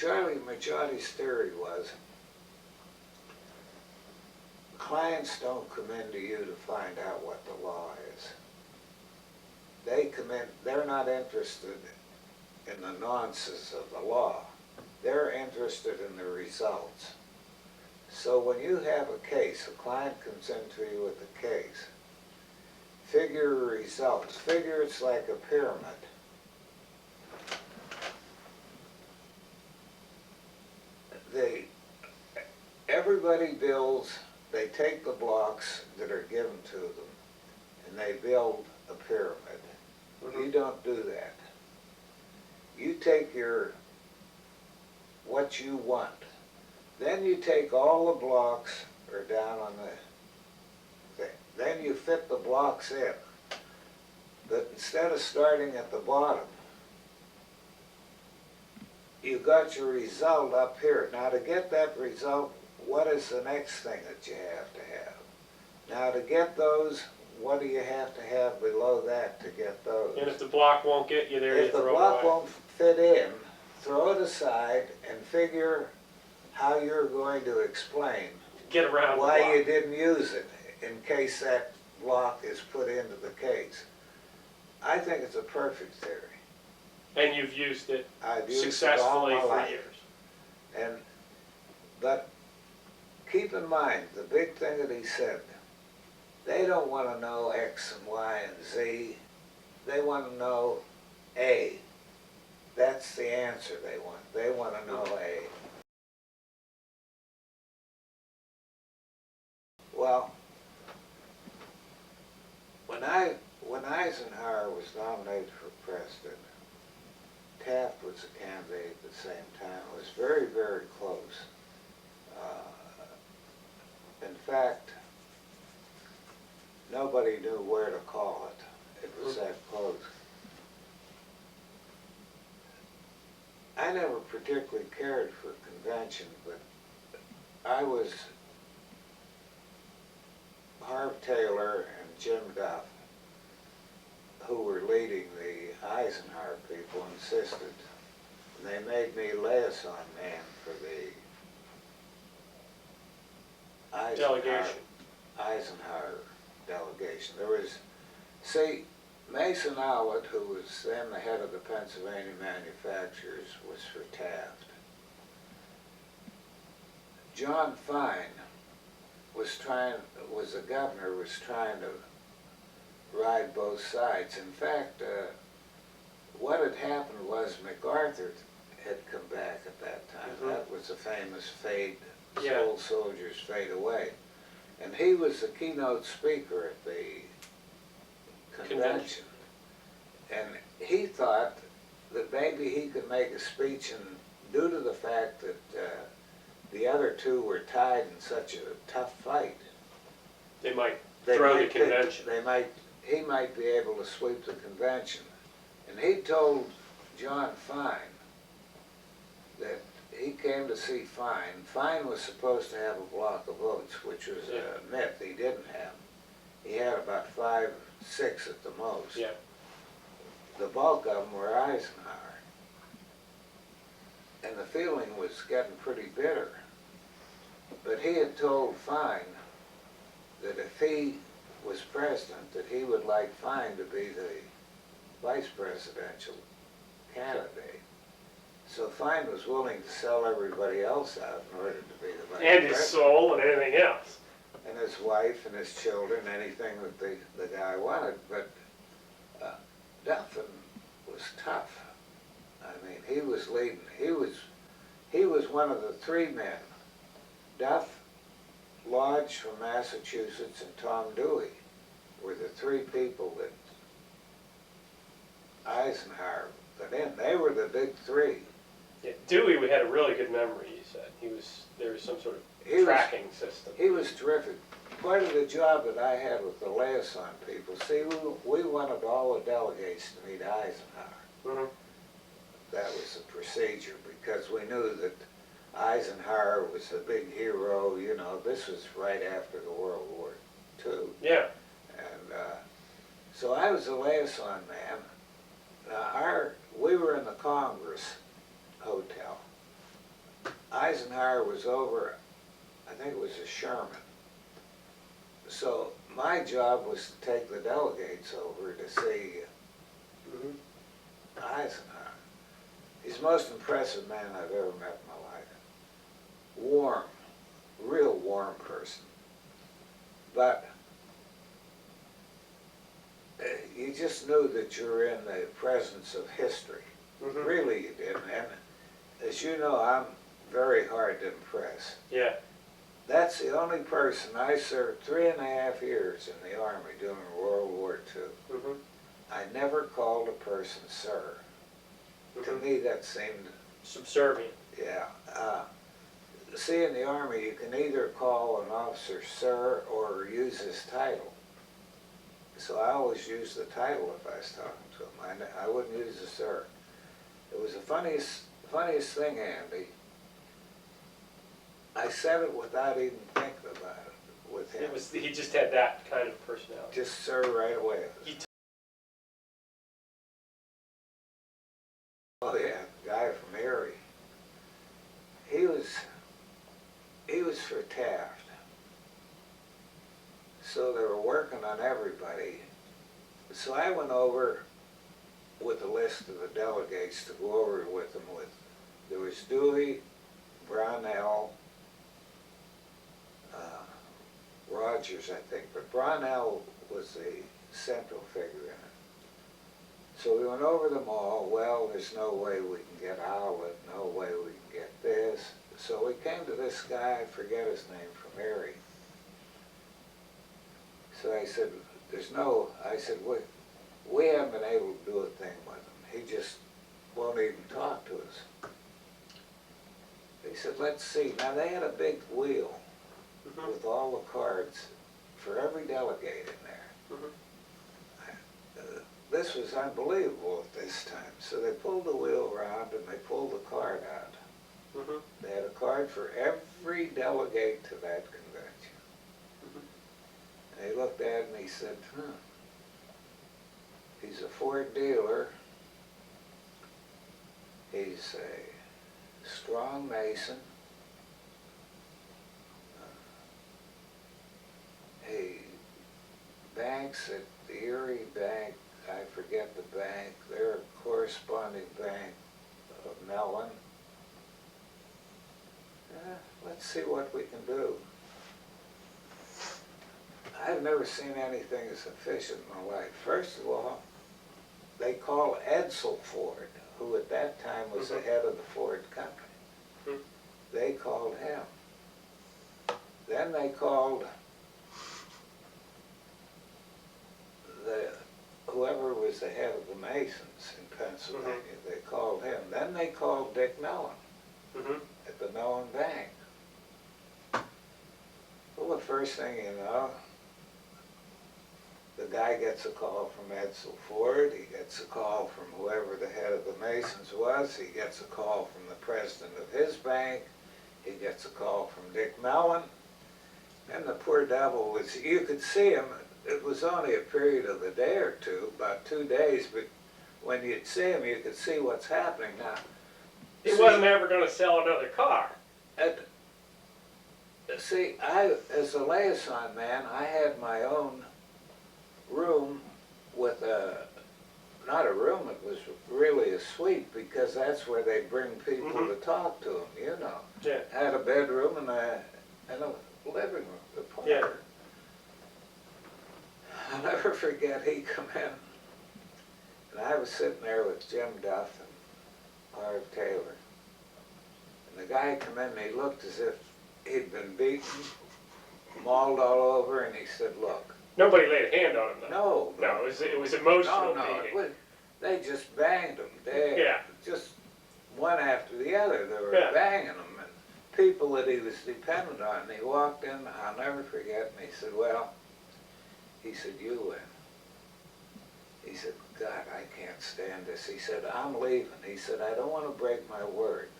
Charlie Majotti's theory was clients don't come in to you to find out what the law is. They come in, they're not interested in the nuances of the law. They're interested in the results. So when you have a case, a client comes into you with a case, figure results. Figure it's like a pyramid. Everybody builds, they take the blocks that are given to them and they build a pyramid. You don't do that. You take what you want. Then you take all the blocks are down on the thing. Then you fit the blocks in. But instead of starting at the bottom, you got your result up here. Now to get that result, what is the next thing that you have to have? Now to get those, what do you have to have below that to get those? And if the block won't get you there, if the block won't fit in, throw it aside and figure how you're going to explain get around why you didn't use it in case that block is put into the case. I think it's a perfect theory. And you've used it I've used successfully it all my for life. years. But keep in mind, the big thing that he said, they don't want to know X and Y and Z. They want to know A. That's the answer they want. They want to know A. Well, when Eisenhower was nominated for president, Taft was a candidate at the same time. It was very, very close. In fact, nobody knew where to call it. It was that close. I never particularly cared for convention, but I was Harv Taylor and Jim Duff, who were leading the Eisenhower people, insisted. And they made me liaison man for the Eisenhower delegation. There was, see, Mason Owlett, who was then the head of the Pennsylvania manufacturers, was for Taft. John Fine was the governor, was trying to ride both sides. In fact, what had happened was MacArthur had come back at that time. That was the famous fade, old soldiers fade away. And he was the keynote speaker at the convention. And he thought that maybe he could make a speech, and due to the fact that the other two were tied in such a tough fight, they might throw the convention. He might be able to sweep the convention. And he told John Fine that he came to see Fine. Fine was supposed to have a block of votes, which was a myth. He didn't have. He had about 5, 6 at the most. Yeah. The bulk of them were Eisenhower. And the feeling was getting pretty bitter. But he had told Fine that if he was president, that he would like Fine to be the vice presidential candidate. So Fine was willing to sell everybody else out in order to be the vice president. And his soul and anything else. And his wife and his children, anything that the guy wanted. But Duffin was tough. I mean, he was leading. He was one of the 3 men. Duff, Lodge from Massachusetts, and Tom Dewey were the 3 people that Eisenhower got in. They were the big 3. Yeah, Dewey, we had a really good memory, you said. There was some sort of tracking system. He was terrific. Part of the job that I had with the liaison people, see, we wanted all the delegates to meet Eisenhower. That was the procedure, because we knew that Eisenhower was a big hero. You know, this was right after the World War II. Yeah. And so I was a liaison man. We were in the Congress Hotel, Eisenhower was over, I think it was a Sherman. So my job was to take the delegates over to see Mhm. Eisenhower. He's the most impressive man I've ever met in my life. Warm, real warm person. But you just knew that you were in the presence of history. Mhm. Really you did. And as you know, I'm very hard to impress. Yeah. That's the only person. I served 3.5 years in the Army during World War II. Mhm. I never called a person sir. To Mhm. me that seemed, Subservient. yeah. See, in the Army you can either call an officer sir or use his title. So I always used the title if I was talking to him. I wouldn't use the sir. It was the funniest thing, Andy. I said it without even thinking about it with him. He just had that kind of personality. Just sir right away. Oh yeah, the guy from Erie. He was for Taft. So they were working on everybody. So I went over with a list of the delegates to go over with them with. There was Dewey, Brownell, Rogers, I think, but Brownell was the central figure in it. So we went over them all. Well, there's no way we can get Owlet, no way we can get this. So we came to this guy, I forget his name, from Erie. So I said, we haven't been able to do a thing with him. He just won't even talk to us. He said, let's see. Now they had a big wheel with all the cards for every delegate in there. This was unbelievable at this time. So they pulled the wheel around and they pulled the card out. They had a card for every delegate to that convention. And he looked at it and he said, he's a Ford dealer. He's a strong Mason. He banks at the Erie Bank. I forget the bank. They're a corresponding bank of Mellon. Let's see what we can do. I've never seen anything as efficient in my life. First of all, they called Edsel Ford, who at that time was the head of the Ford company. They called him. Then they called whoever was the head of the Masons in Pennsylvania. They called him. Then they called Dick Mellon at the Mellon Bank. Well, the first thing you know, the guy gets a call from Edsel Ford, he gets a call from whoever the head of the Masons was, he gets a call from the president of his bank, he gets a call from Dick Mellon, and the poor devil was, you could see him, it was only a period of a day or two, about 2 days, but when you'd see him, you could see what's happening now. He wasn't ever going to sell another car. See, as a liaison man, I had my own room with not a room, it was really a suite, because that's where they bring people to talk to them, you know. Yeah. I had a bedroom and a living room, the parlor. Yeah. I'll never forget, he come in, and I was sitting there with Jim Duff and Harv Taylor. And the guy come in and he looked as if he'd been beaten, mauled all over, and he said, look. Nobody laid a hand on him, though. No. No, it was emotional No, they just banged him. Yeah. Just one after the other, they were Yeah. banging him. And people that he was dependent on. And he walked in, I'll never forget, and he said, well, he said, you win. He said, God, I can't stand this. He said, I'm leaving. He said, I don't want to break my word.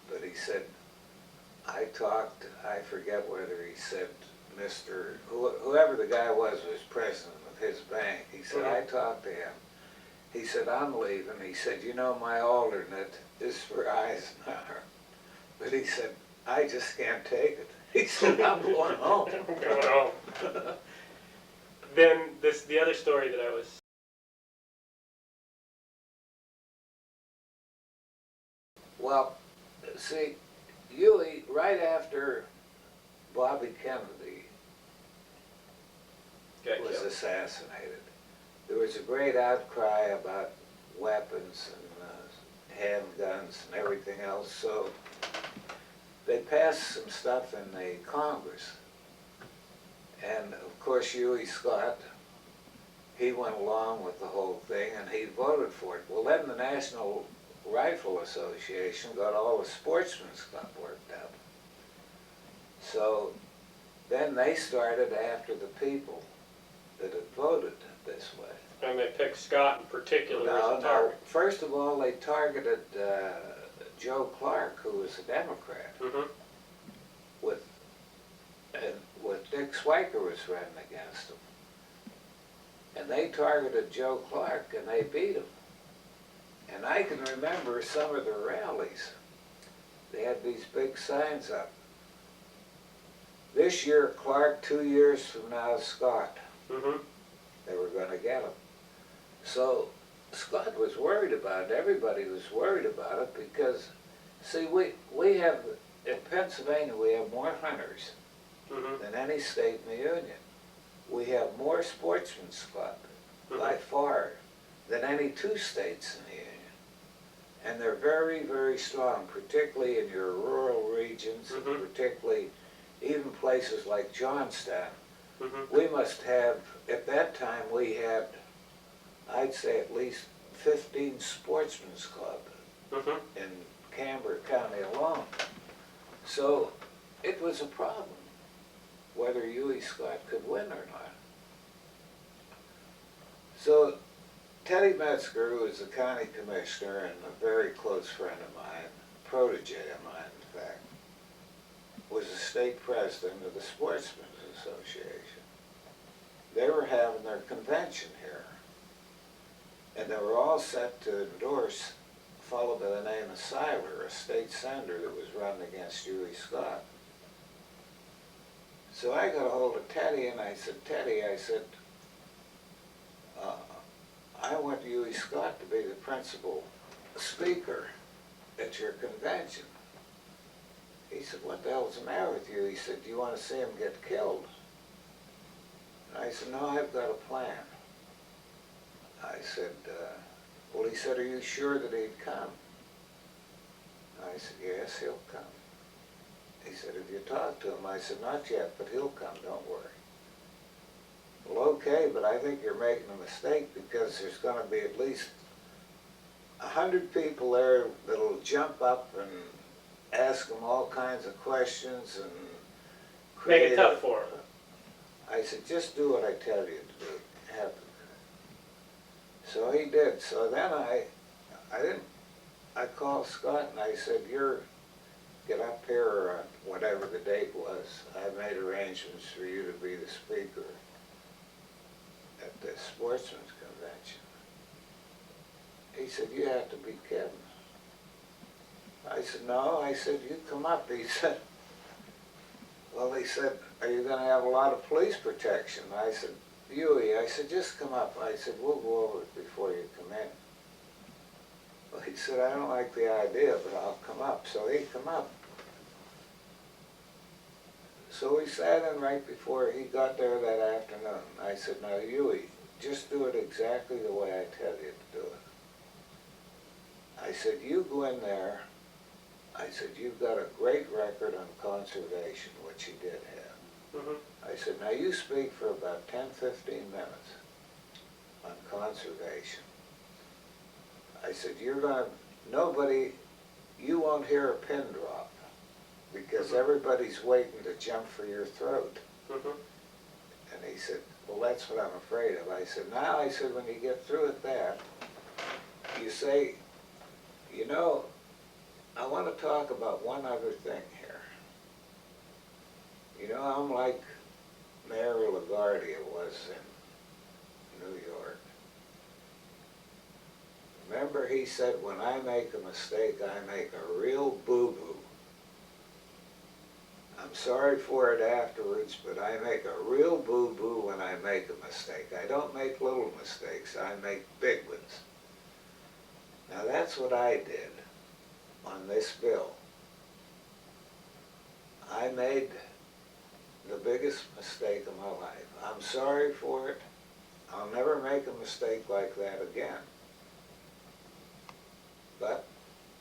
But he said, I forget whether he said, whoever the guy was president of his bank. He said, I talked to him. He said, I'm leaving. He said, you know, my alternate is for Eisenhower. But he said, I just can't take it. He said, I'm going home. I'm going home. Then the other story that I was. Well, see, Huey, right after Bobby Kennedy was assassinated, there was a great outcry about weapons and handguns and everything else, so they passed some stuff in the Congress. And of course, Huey Scott, he went along with the whole thing and he voted for it. Well, then the National Rifle Association got all the sportsmen's club worked up. So then they started after the people that had voted this way. And they picked Scott in particular as a No, target. first of all, they targeted Joe Clark, who was a Democrat, with Dick Swiker was running against him. And they targeted Joe Clark and they beat him. And I can remember some of the rallies. They had these big signs up. This year Clark, 2 years from now Scott. They were going to get him. So Scott was worried about it. Everybody was worried about it because, see, we have, in Pennsylvania, we have more hunters than any state in the Union. We have more sportsmen's club, by far, than any two states in the Union. And they're very, very strong, particularly in your rural regions, and particularly even places like Johnstown. We must have, at that time, we had, I'd say at least 15 sportsmen's club in Camber County alone. So it was a problem whether Huey Scott could win or not. So Teddy Metzger, who was the county commissioner and a very close friend of mine, protege of mine in fact, was the state president of the Sportsmen's Association. They were having their convention here, and they were all set to endorse a fellow by the name of Seiler, a state senator that was running against Huey Scott. So I got a hold of Teddy and I said, Teddy, I said, I want Huey Scott to be the principal speaker at your convention. He said, what the hell's the matter with you? He said, do you want to see him get killed? And I said, no, I've got a plan. I said, well, he said, are you sure that he'd come? I said, yes, he'll come. He said, have you talked to him? I said, not yet, but he'll come, don't worry. Well, okay, but I think you're making a mistake because there's going to be at least 100 people there that'll jump up and ask him all kinds of questions and make it tough for him. I said, just do what I tell you to do. Have it. So he did. So then I called Scott and I said, get up here on whatever the date was. I made arrangements for you to be the speaker at the sportsman's convention. He said, you have to be kidding. I said, no. I said, you come up. He said, well, he said, are you going to have a lot of police protection? I said, Huey, I said, just come up. I said, we'll go over it before you come in. Well, he said, I don't like the idea, but I'll come up. So he come up. So we sat in right before he got there that afternoon. I said, now, Huey, just do it exactly the way I tell you to do it. I said, you go in there. I said, you've got a great record on conservation, which he did have. I said, now you speak for about 10, 15 minutes on conservation. I said, you won't hear a pin drop because everybody's waiting to jump for your throat. And he said, well, that's what I'm afraid of. I said, now, I said, when you get through with that, you say, you know, I want to talk about one other thing here. You know, I'm like Mayor LaGuardia was in New York. Remember he said, when I make a mistake, I make a real boo-boo. I'm sorry for it afterwards, but I make a real boo-boo when I make a mistake. I don't make little mistakes, I make big ones. Now that's what I did on this bill. I made the biggest mistake of my life. I'm sorry for it. I'll never make a mistake like that again. But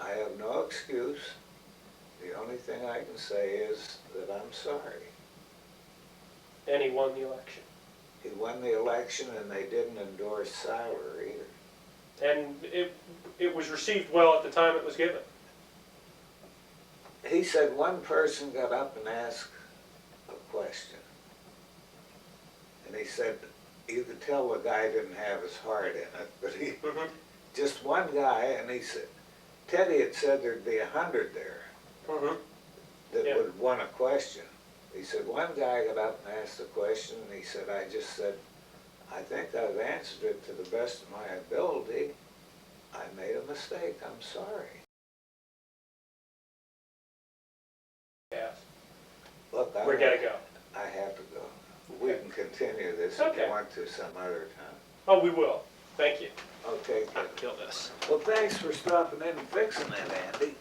I have no excuse. The only thing I can say is that I'm sorry. And he won the election. He won the election and they didn't endorse Siler either. And it was received well at the time it was given. He said one person got up and asked a question. And he said, you could tell the guy didn't have his heart in it, but he, just one guy, and he said, Teddy had said there'd be 100 there that would want a question. He said, one guy got up and asked a question, and he said, I just said, I think I've answered it to the best of my ability. I made a mistake, I'm sorry. Yes. Look, We gotta go. I have to go. We can continue this if you want to some other time. Oh, we will. Thank you. Okay, I'll good. kill this. Well, thanks for stopping in and fixing that, Andy.